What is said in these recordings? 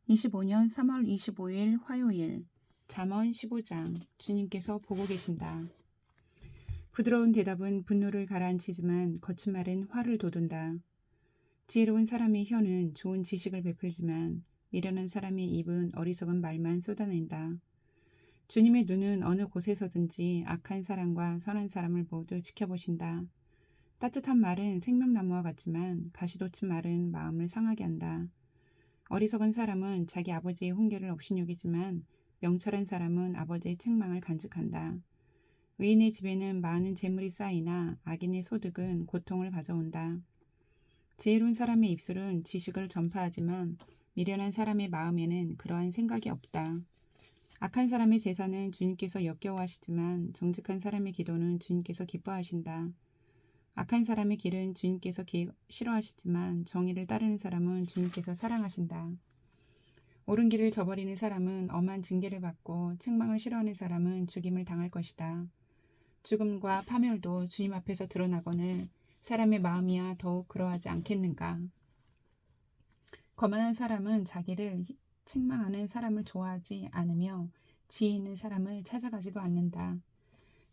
25년 3월 25일 화요일 잠언 15장 주님께서 보고 계신다. 부드러운 대답은 분노를 가라앉히지만 거친 말은 화를 돋운다. 지혜로운 사람의 혀는 좋은 지식을 베풀지만 미련한 사람의 입은 어리석은 말만 쏟아낸다. 주님의 눈은 어느 곳에서든지 악한 사람과 선한 사람을 모두 지켜보신다. 따뜻한 말은 생명나무와 같지만 가시돋친 말은 마음을 상하게 한다. 어리석은 사람은 자기 아버지의 훈계를 업신여기지만 명철한 사람은 아버지의 책망을 간직한다. 의인의 집에는 많은 재물이 쌓이나 악인의 소득은 고통을 가져온다. 지혜로운 사람의 입술은 지식을 전파하지만 미련한 사람의 마음에는 그러한 생각이 없다. 악한 사람의 제사는 주님께서 역겨워하시지만 정직한 사람의 기도는 주님께서 기뻐하신다. 악한 사람의 길은 주님께서 싫어하시지만 정의를 따르는 사람은 주님께서 사랑하신다. 옳은 길을 저버리는 사람은 엄한 징계를 받고 책망을 싫어하는 사람은 죽임을 당할 것이다. 죽음과 파멸도 주님 앞에서 드러나거늘 사람의 마음이야 더욱 그러하지 않겠는가. 거만한 사람은 자기를 책망하는 사람을 좋아하지 않으며 지혜 있는 사람을 찾아가지도 않는다.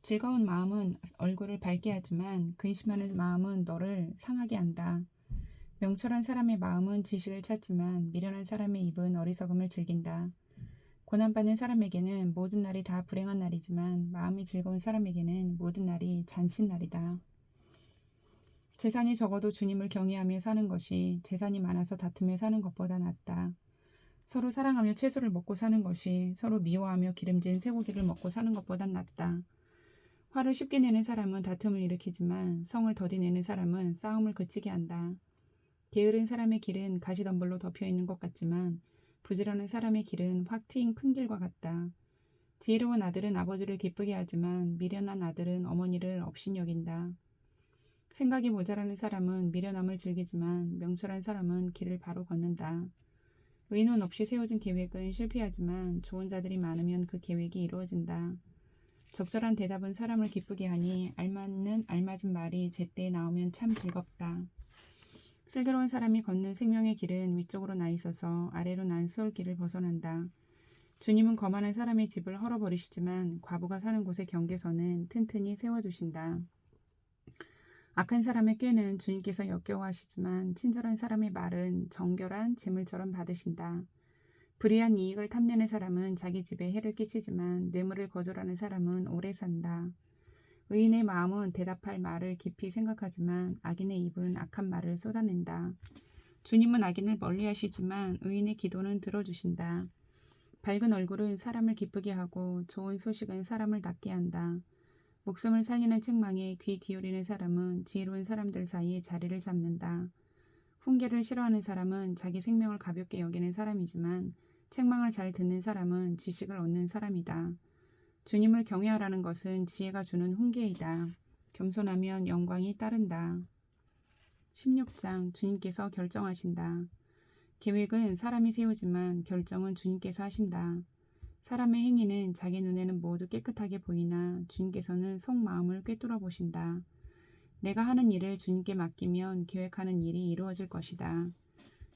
즐거운 마음은 얼굴을 밝게 하지만 근심하는 마음은 너를 상하게 한다. 명철한 사람의 마음은 지식을 찾지만 미련한 사람의 입은 어리석음을 즐긴다. 고난받는 사람에게는 모든 날이 다 불행한 날이지만 마음이 즐거운 사람에게는 모든 날이 잔칫날이다. 재산이 적어도 주님을 경외하며 사는 것이 재산이 많아서 다투며 사는 것보다 낫다. 서로 사랑하며 채소를 먹고 사는 것이 서로 미워하며 기름진 쇠고기를 먹고 사는 것보다 낫다. 화를 쉽게 내는 사람은 다툼을 일으키지만 성을 더디 내는 사람은 싸움을 그치게 한다. 게으른 사람의 길은 가시덤불로 덮여 있는 것 같지만 부지런한 사람의 길은 확 트인 큰 길과 같다. 지혜로운 아들은 아버지를 기쁘게 하지만 미련한 아들은 어머니를 업신여긴다. 생각이 모자라는 사람은 미련함을 즐기지만 명철한 사람은 길을 바로 걷는다. 의논 없이 세워진 계획은 실패하지만 좋은 자들이 많으면 그 계획이 이루어진다. 적절한 대답은 사람을 기쁘게 하니 알맞은 말이 제때에 나오면 참 즐겁다. 슬기로운 사람이 걷는 생명의 길은 위쪽으로 나 있어서 아래로 난 수월길을 벗어난다. 주님은 거만한 사람의 집을 헐어버리시지만 과부가 사는 곳의 경계선은 튼튼히 세워주신다. 악한 사람의 꾀는 주님께서 역겨워하시지만 친절한 사람의 말은 정결한 재물처럼 받으신다. 불의한 이익을 탐내는 사람은 자기 집에 해를 끼치지만 뇌물을 거절하는 사람은 오래 산다. 의인의 마음은 대답할 말을 깊이 생각하지만 악인의 입은 악한 말을 쏟아낸다. 주님은 악인을 멀리하시지만 의인의 기도는 들어주신다. 밝은 얼굴은 사람을 기쁘게 하고 좋은 소식은 사람을 낫게 한다. 목숨을 살리는 책망에 귀 기울이는 사람은 지혜로운 사람들 사이에 자리를 잡는다. 훈계를 싫어하는 사람은 자기 생명을 가볍게 여기는 사람이지만 책망을 잘 듣는 사람은 지식을 얻는 사람이다. 주님을 경외하라는 것은 지혜가 주는 훈계이다. 겸손하면 영광이 따른다. 16장 주님께서 결정하신다. 계획은 사람이 세우지만 결정은 주님께서 하신다. 사람의 행위는 자기 눈에는 모두 깨끗하게 보이나 주님께서는 속마음을 꿰뚫어 보신다. 내가 하는 일을 주님께 맡기면 계획하는 일이 이루어질 것이다.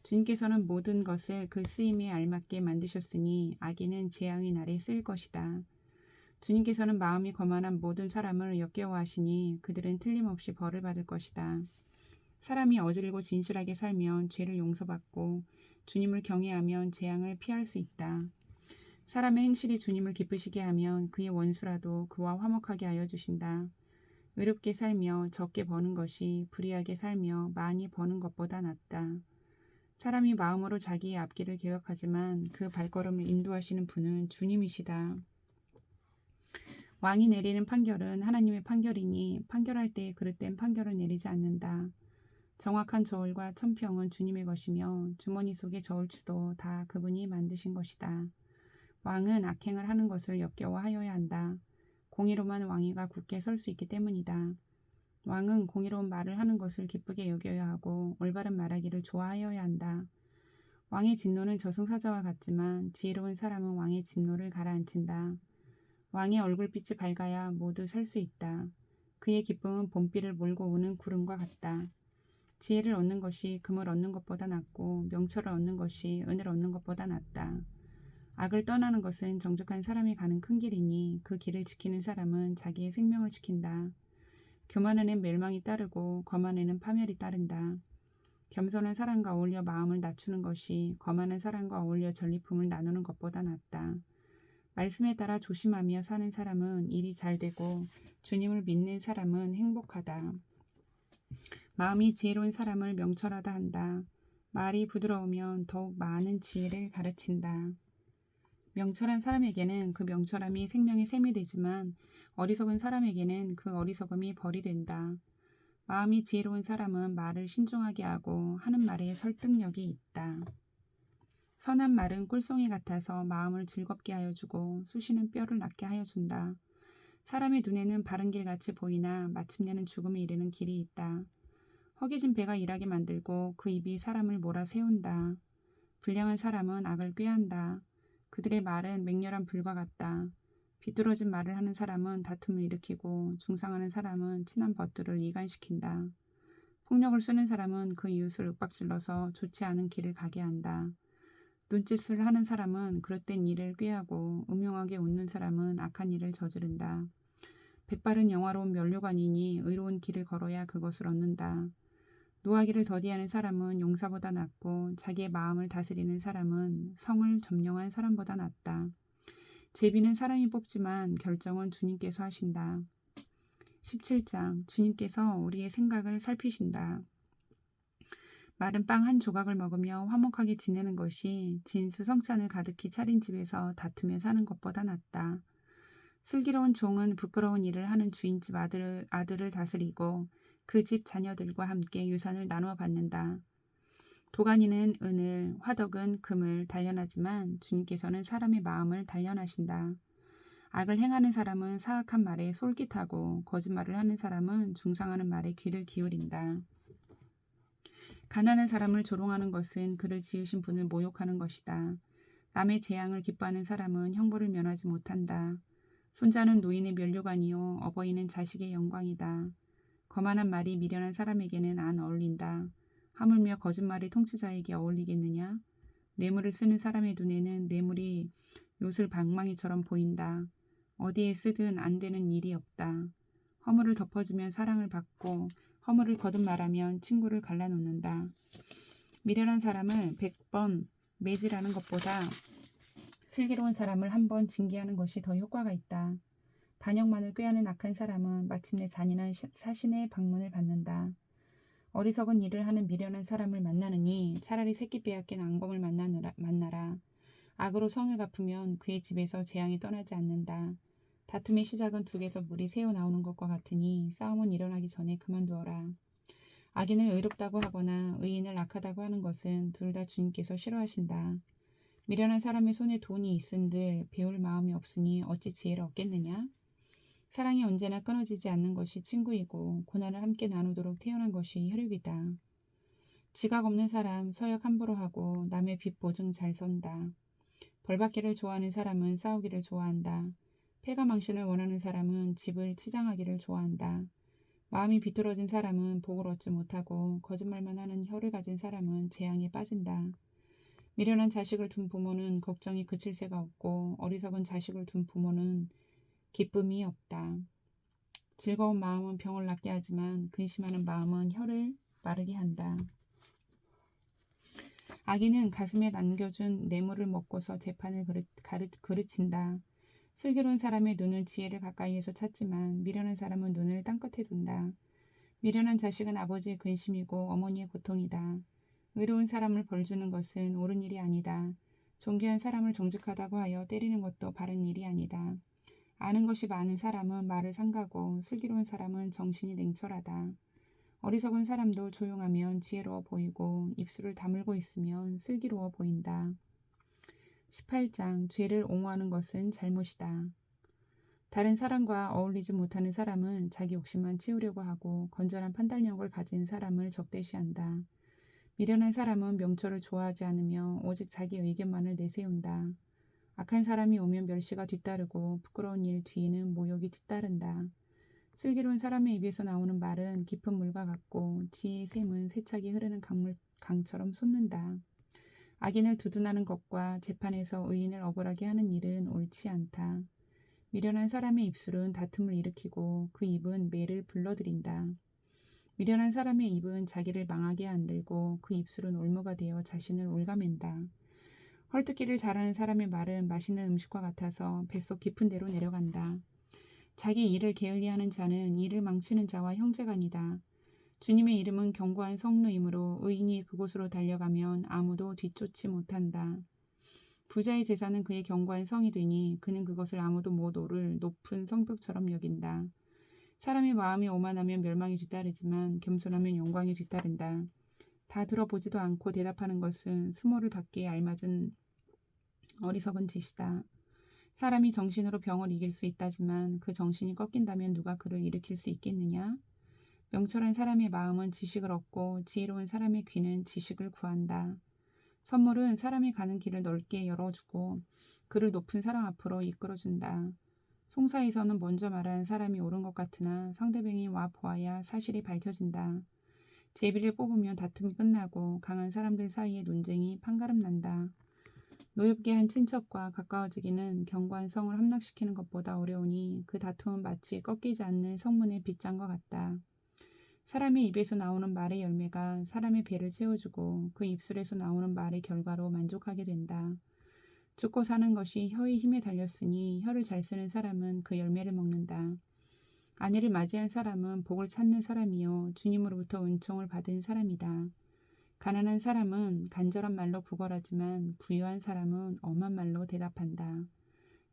주님께서는 모든 것을 그 쓰임에 알맞게 만드셨으니 악인은 재앙의 날에 쓰일 것이다. 주님께서는 마음이 거만한 모든 사람을 역겨워하시니 그들은 틀림없이 벌을 받을 것이다. 사람이 어질고 진실하게 살면 죄를 용서받고 주님을 경외하면 재앙을 피할 수 있다. 사람의 행실이 주님을 기쁘시게 하면 그의 원수라도 그와 화목하게 하여 주신다. 의롭게 살며 적게 버는 것이 불의하게 살며 많이 버는 것보다 낫다. 사람이 마음으로 자기의 앞길을 계획하지만 그 발걸음을 인도하시는 분은 주님이시다. 왕이 내리는 판결은 하나님의 판결이니 판결할 때에 그릇된 판결을 내리지 않는다. 정확한 저울과 천평은 주님의 것이며 주머니 속의 저울추도 다 그분이 만드신 것이다. 왕은 악행을 하는 것을 역겨워하여야 한다. 공의로만 왕위가 굳게 설 수 있기 때문이다. 왕은 공의로운 말을 하는 것을 기쁘게 여겨야 하고 올바른 말하기를 좋아하여야 한다. 왕의 진노는 저승사자와 같지만 지혜로운 사람은 왕의 진노를 가라앉힌다. 왕의 얼굴빛이 밝아야 모두 살 수 있다. 그의 기쁨은 봄비를 몰고 오는 구름과 같다. 지혜를 얻는 것이 금을 얻는 것보다 낫고 명철을 얻는 것이 은을 얻는 것보다 낫다. 악을 떠나는 것은 정직한 사람이 가는 큰 길이니 그 길을 지키는 사람은 자기의 생명을 지킨다. 교만에는 멸망이 따르고 거만에는 파멸이 따른다. 겸손한 사람과 어울려 마음을 낮추는 것이 거만한 사람과 어울려 전리품을 나누는 것보다 낫다. 말씀에 따라 조심하며 사는 사람은 일이 잘 되고 주님을 믿는 사람은 행복하다. 마음이 지혜로운 사람을 명철하다 한다. 말이 부드러우면 더욱 많은 지혜를 가르친다. 명철한 사람에게는 그 명철함이 생명의 샘이 되지만 어리석은 사람에게는 그 어리석음이 벌이 된다. 마음이 지혜로운 사람은 말을 신중하게 하고 하는 말에 설득력이 있다. 선한 말은 꿀송이 같아서 마음을 즐겁게 하여 주고 쑤시는 뼈를 낫게 하여 준다. 사람의 눈에는 바른 길 같이 보이나 마침내는 죽음에 이르는 길이 있다. 허기진 배가 일하게 만들고 그 입이 사람을 몰아세운다. 불량한 사람은 악을 꾀한다. 그들의 말은 맹렬한 불과 같다. 비뚤어진 말을 하는 사람은 다툼을 일으키고 중상하는 사람은 친한 벗들을 이간시킨다. 폭력을 쓰는 사람은 그 이웃을 윽박질러서 좋지 않은 길을 가게 한다. 눈짓을 하는 사람은 그릇된 일을 꾀하고 음흉하게 웃는 사람은 악한 일을 저지른다. 백발은 영화로운 면류관이니 의로운 길을 걸어야 그것을 얻는다. 노하기를 더디하는 사람은 용사보다 낫고 자기의 마음을 다스리는 사람은 성을 점령한 사람보다 낫다. 제비는 사람이 뽑지만 결정은 주님께서 하신다. 17장 주님께서 우리의 생각을 살피신다. 마른 빵 한 조각을 먹으며 화목하게 지내는 것이 진수성찬을 가득히 차린 집에서 다투며 사는 것보다 낫다. 슬기로운 종은 부끄러운 일을 하는 주인집 아들을 다스리고 그 집 자녀들과 함께 유산을 나누어 받는다. 도가니는 은을, 화덕은 금을 단련하지만 주님께서는 사람의 마음을 단련하신다. 악을 행하는 사람은 사악한 말에 솔깃하고 거짓말을 하는 사람은 중상하는 말에 귀를 기울인다. 가난한 사람을 조롱하는 것은 그를 지으신 분을 모욕하는 것이다. 남의 재앙을 기뻐하는 사람은 형벌을 면하지 못한다. 손자는 노인의 면류관이요 어버이는 자식의 영광이다. 거만한 말이 미련한 사람에게는 안 어울린다. 하물며 거짓말이 통치자에게 어울리겠느냐? 뇌물을 쓰는 사람의 눈에는 뇌물이 요술 방망이처럼 보인다. 어디에 쓰든 안 되는 일이 없다. 허물을 덮어주면 사랑을 받고 허물을 거듭말하면 친구를 갈라놓는다. 미련한 사람을 100번 매질하는 것보다 슬기로운 사람을 한 번 징계하는 것이 더 효과가 있다. 반역만을 꾀하는 악한 사람은 마침내 잔인한 사신의 방문을 받는다. 어리석은 일을 하는 미련한 사람을 만나느니 차라리 새끼 빼앗긴 앙검을 만나라. 악으로 선을 갚으면 그의 집에서 재앙이 떠나지 않는다. 다툼의 시작은 둑에서 물이 새어 나오는 것과 같으니 싸움은 일어나기 전에 그만두어라. 악인을 의롭다고 하거나 의인을 악하다고 하는 것은 둘 다 주님께서 싫어하신다. 미련한 사람의 손에 돈이 있은들 배울 마음이 없으니 어찌 지혜를 얻겠느냐? 사랑이 언제나 끊어지지 않는 것이 친구이고 고난을 함께 나누도록 태어난 것이 혈육이다. 지각 없는 사람 서역 함부로 하고 남의 빚 보증 잘 선다. 벌받기를 좋아하는 사람은 싸우기를 좋아한다. 패가 망신을 원하는 사람은 집을 치장하기를 좋아한다. 마음이 비뚤어진 사람은 복을 얻지 못하고 거짓말만 하는 혀를 가진 사람은 재앙에 빠진다. 미련한 자식을 둔 부모는 걱정이 그칠 새가 없고 어리석은 자식을 둔 부모는 기쁨이 없다. 즐거운 마음은 병을 낫게 하지만 근심하는 마음은 혀를 마르게 한다. 악인은 가슴에 남겨준 뇌물을 먹고서 재판을 그르친다. 슬기로운 사람의 눈은 지혜를 가까이에서 찾지만 미련한 사람은 눈을 땅끝에 둔다. 미련한 자식은 아버지의 근심이고 어머니의 고통이다. 의로운 사람을 벌주는 것은 옳은 일이 아니다. 존귀한 사람을 정직하다고 하여 때리는 것도 바른 일이 아니다. 아는 것이 많은 사람은 말을 삼가고 슬기로운 사람은 정신이 냉철하다. 어리석은 사람도 조용하면 지혜로워 보이고 입술을 다물고 있으면 슬기로워 보인다. 18장 죄를 옹호하는 것은 잘못이다. 다른 사람과 어울리지 못하는 사람은 자기 욕심만 채우려고 하고 건전한 판단력을 가진 사람을 적대시한다. 미련한 사람은 명철을 좋아하지 않으며 오직 자기 의견만을 내세운다. 악한 사람이 오면 멸시가 뒤따르고 부끄러운 일 뒤에는 모욕이 뒤따른다. 슬기로운 사람의 입에서 나오는 말은 깊은 물과 같고 지혜의 샘은 세차게 흐르는 강처럼 솟는다. 악인을 두둔하는 것과 재판에서 의인을 억울하게 하는 일은 옳지 않다. 미련한 사람의 입술은 다툼을 일으키고 그 입은 매를 불러들인다. 미련한 사람의 입은 자기를 망하게 만들고 그 입술은 올무가 되어 자신을 올가맨다. 헐뜯기를 잘하는 사람의 말은 맛있는 음식과 같아서 뱃속 깊은 데로 내려간다. 자기 일을 게을리하는 자는 일을 망치는 자와 형제간이다. 주님의 이름은 견고한 성루이므로 의인이 그곳으로 달려가면 아무도 뒤쫓지 못한다. 부자의 재산은 그의 견고한 성이 되니 그는 그것을 아무도 못 오를 높은 성벽처럼 여긴다. 사람의 마음이 오만하면 멸망이 뒤따르지만 겸손하면 영광이 뒤따른다. 다 들어보지도 않고 대답하는 것은 수모를 받기에 알맞은 어리석은 짓이다. 사람이 정신으로 병을 이길 수 있다지만 그 정신이 꺾인다면 누가 그를 일으킬 수 있겠느냐? 명철한 사람의 마음은 지식을 얻고 지혜로운 사람의 귀는 지식을 구한다. 선물은 사람이 가는 길을 넓게 열어주고 그를 높은 사랑 앞으로 이끌어준다. 송사에서는 먼저 말하는 사람이 옳은 것 같으나 상대방이 와 보아야 사실이 밝혀진다. 제비를 뽑으면 다툼이 끝나고 강한 사람들 사이에 논쟁이 판가름 난다. 노엽게 한 친척과 가까워지기는 견고한 성을 함락시키는 것보다 어려우니 그 다툼은 마치 꺾이지 않는 성문의 빗장과 같다. 사람의 입에서 나오는 말의 열매가 사람의 배를 채워주고 그 입술에서 나오는 말의 결과로 만족하게 된다. 죽고 사는 것이 혀의 힘에 달렸으니 혀를 잘 쓰는 사람은 그 열매를 먹는다. 아내를 맞이한 사람은 복을 찾는 사람이요 주님으로부터 은총을 받은 사람이다. 가난한 사람은 간절한 말로 구걸하지만 부유한 사람은 엄한 말로 대답한다.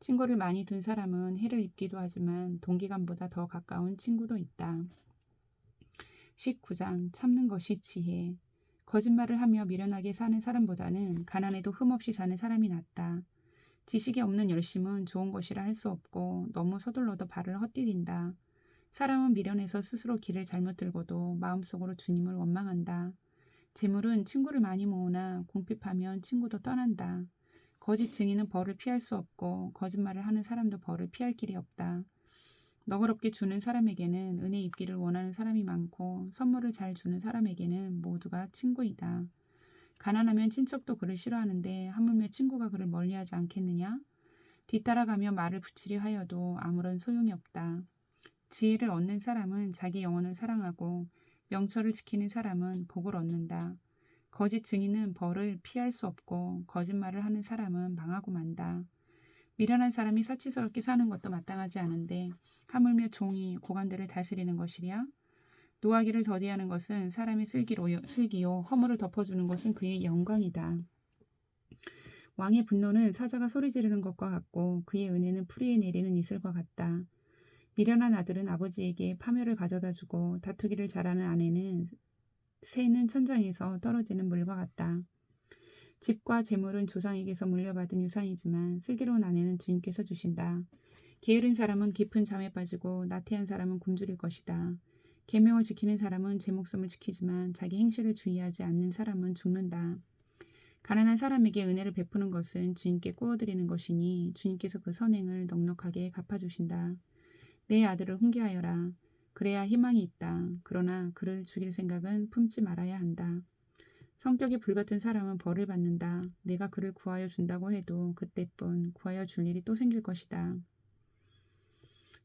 친구를 많이 둔 사람은 해를 입기도 하지만 동기간보다 더 가까운 친구도 있다. 19장 참는 것이 지혜. 거짓말을 하며 미련하게 사는 사람보다는 가난해도 흠없이 사는 사람이 낫다. 지식이 없는 열심은 좋은 것이라 할 수 없고 너무 서둘러도 발을 헛디딘다. 사람은 미련해서 스스로 길을 잘못 들고도 마음속으로 주님을 원망한다. 재물은 친구를 많이 모으나 궁핍하면 친구도 떠난다. 거짓 증인은 벌을 피할 수 없고 거짓말을 하는 사람도 벌을 피할 길이 없다. 너그럽게 주는 사람에게는 은혜 입기를 원하는 사람이 많고 선물을 잘 주는 사람에게는 모두가 친구이다. 가난하면 친척도 그를 싫어하는데 하물며 친구가 그를 멀리하지 않겠느냐? 뒤따라가며 말을 붙이려 하여도 아무런 소용이 없다. 지혜를 얻는 사람은 자기 영혼을 사랑하고 명철을 지키는 사람은 복을 얻는다. 거짓 증인은 벌을 피할 수 없고 거짓말을 하는 사람은 망하고 만다. 미련한 사람이 사치스럽게 사는 것도 마땅하지 않은데 하물며 종이 고관들을 다스리는 것이랴? 노하기를 더디하는 것은 사람의 슬기요 허물을 덮어주는 것은 그의 영광이다. 왕의 분노는 사자가 소리 지르는 것과 같고 그의 은혜는 풀 위에 내리는 이슬과 같다. 미련한 아들은 아버지에게 파멸을 가져다주고 다투기를 잘하는 아내는 새는 천장에서 떨어지는 물과 같다. 집과 재물은 조상에게서 물려받은 유산이지만 슬기로운 아내는 주님께서 주신다. 게으른 사람은 깊은 잠에 빠지고 나태한 사람은 굶주릴 것이다. 계명을 지키는 사람은 제 목숨을 지키지만 자기 행실을 주의하지 않는 사람은 죽는다. 가난한 사람에게 은혜를 베푸는 것은 주님께 꾸어드리는 것이니 주님께서 그 선행을 넉넉하게 갚아주신다. 내 아들을 훈계하여라. 그래야 희망이 있다. 그러나 그를 죽일 생각은 품지 말아야 한다. 성격이 불같은 사람은 벌을 받는다. 내가 그를 구하여 준다고 해도 그때뿐 구하여 줄 일이 또 생길 것이다.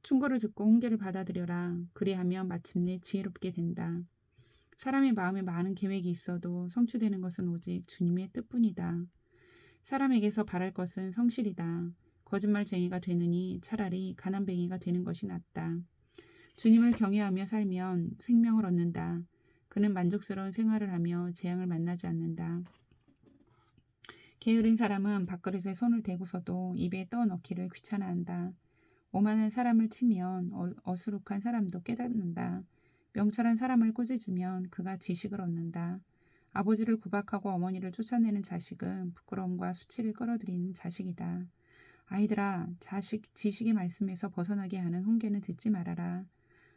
충고를 듣고 훈계를 받아들여라. 그리하면 마침내 지혜롭게 된다. 사람의 마음에 많은 계획이 있어도 성취되는 것은 오직 주님의 뜻뿐이다. 사람에게서 바랄 것은 성실이다. 거짓말쟁이가 되느니 차라리 가난뱅이가 되는 것이 낫다. 주님을 경외하며 살면 생명을 얻는다. 그는 만족스러운 생활을 하며 재앙을 만나지 않는다. 게으른 사람은 밥그릇에 손을 대고서도 입에 떠넣기를 귀찮아한다. 오만한 사람을 치면 어수룩한 사람도 깨닫는다. 명철한 사람을 꾸짖으면 그가 지식을 얻는다. 아버지를 구박하고 어머니를 쫓아내는 자식은 부끄러움과 수치를 끌어들이는 자식이다. 아이들아, 지식의 말씀에서 벗어나게 하는 훈계는 듣지 말아라.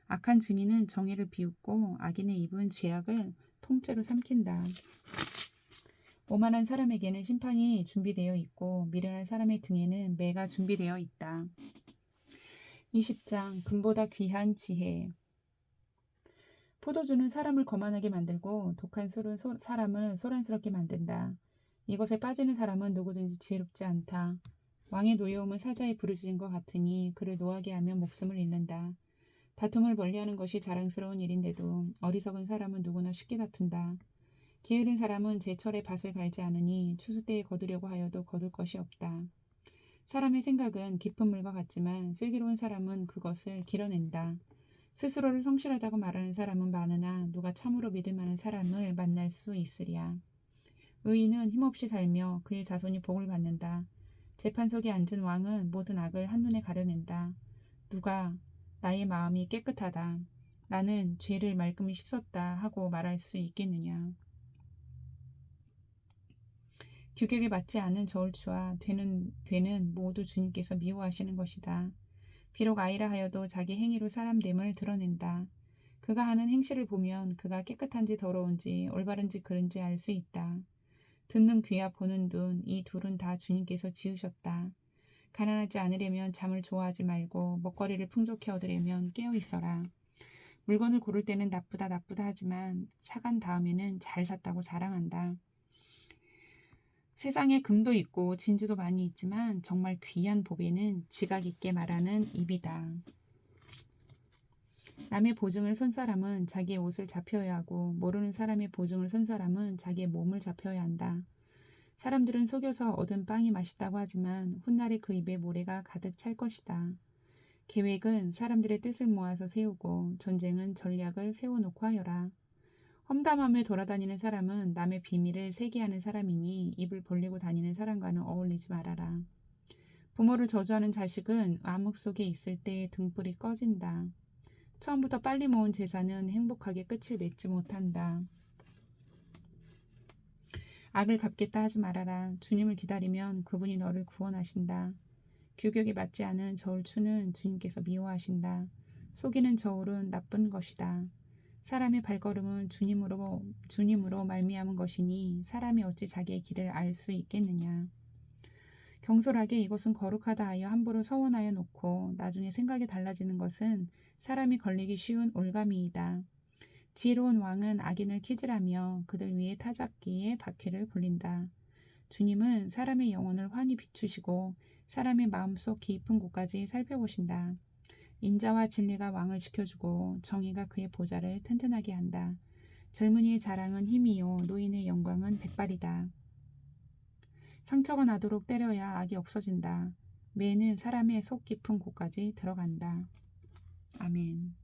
악한 증인은 정의를 비웃고 악인의 입은 죄악을 통째로 삼킨다. 오만한 사람에게는 심판이 준비되어 있고 미련한 사람의 등에는 매가 준비되어 있다. 20장 금보다 귀한 지혜. 포도주는 사람을 거만하게 만들고 독한 술은 사람을 소란스럽게 만든다. 이것에 빠지는 사람은 누구든지 지혜롭지 않다. 왕의 노여움은 사자의 부르짖은 것 같으니 그를 노하게 하면 목숨을 잃는다. 다툼을 멀리하는 것이 자랑스러운 일인데도 어리석은 사람은 누구나 쉽게 다툰다. 게으른 사람은 제철에 밭을 갈지 않으니 추수 때에 거두려고 하여도 거둘 것이 없다. 사람의 생각은 깊은 물과 같지만 슬기로운 사람은 그것을 길어낸다. 스스로를 성실하다고 말하는 사람은 많으나 누가 참으로 믿을 만한 사람을 만날 수 있으랴. 의인은 힘없이 살며 그의 자손이 복을 받는다. 재판석에 앉은 왕은 모든 악을 한눈에 가려낸다. 누가 나의 마음이 깨끗하다. 나는 죄를 말끔히 씻었다 하고 말할 수 있겠느냐. 규격에 맞지 않는 저울추와 되는 모두 주님께서 미워하시는 것이다. 비록 아이라 하여도 자기 행위로 사람됨을 드러낸다. 그가 하는 행실을 보면 그가 깨끗한지 더러운지 올바른지 그른지 알 수 있다. 듣는 귀와 보는 눈, 이 둘은 다 주님께서 지으셨다. 가난하지 않으려면 잠을 좋아하지 말고 먹거리를 풍족히 얻으려면 깨어 있어라. 물건을 고를 때는 나쁘다 하지만 사간 다음에는 잘 샀다고 자랑한다. 세상에 금도 있고 진주도 많이 있지만 정말 귀한 보배는 지각 있게 말하는 입이다. 남의 보증을 손 사람은 자기의 옷을 잡혀야 하고 모르는 사람의 보증을 손 사람은 자기의 몸을 잡혀야 한다. 사람들은 속여서 얻은 빵이 맛있다고 하지만 훗날에 그 입에 모래가 가득 찰 것이다. 계획은 사람들의 뜻을 모아서 세우고 전쟁은 전략을 세워놓고 하여라. 험담하며 돌아다니는 사람은 남의 비밀을 세게하는 사람이니 입을 벌리고 다니는 사람과는 어울리지 말아라. 부모를 저주하는 자식은 암흑 속에 있을 때 등불이 꺼진다. 처음부터 빨리 모은 재산은 행복하게 끝을 맺지 못한다. 악을 갚겠다 하지 말아라. 주님을 기다리면 그분이 너를 구원하신다. 규격에 맞지 않은 저울추는 주님께서 미워하신다. 속이는 저울은 나쁜 것이다. 사람의 발걸음은 주님으로 말미암은 것이니 사람이 어찌 자기의 길을 알 수 있겠느냐. 경솔하게 이것은 거룩하다 하여 함부로 서원하여 놓고 나중에 생각이 달라지는 것은 사람이 걸리기 쉬운 올가미이다. 지혜로운 왕은 악인을 키질하며 그들 위에 타작기에 바퀴를 굴린다. 주님은 사람의 영혼을 환히 비추시고 사람의 마음속 깊은 곳까지 살펴보신다. 인자와 진리가 왕을 지켜주고 정의가 그의 보좌를 튼튼하게 한다. 젊은이의 자랑은 힘이요 노인의 영광은 백발이다. 상처가 나도록 때려야 악이 없어진다. 매는 사람의 속 깊은 곳까지 들어간다. 아멘.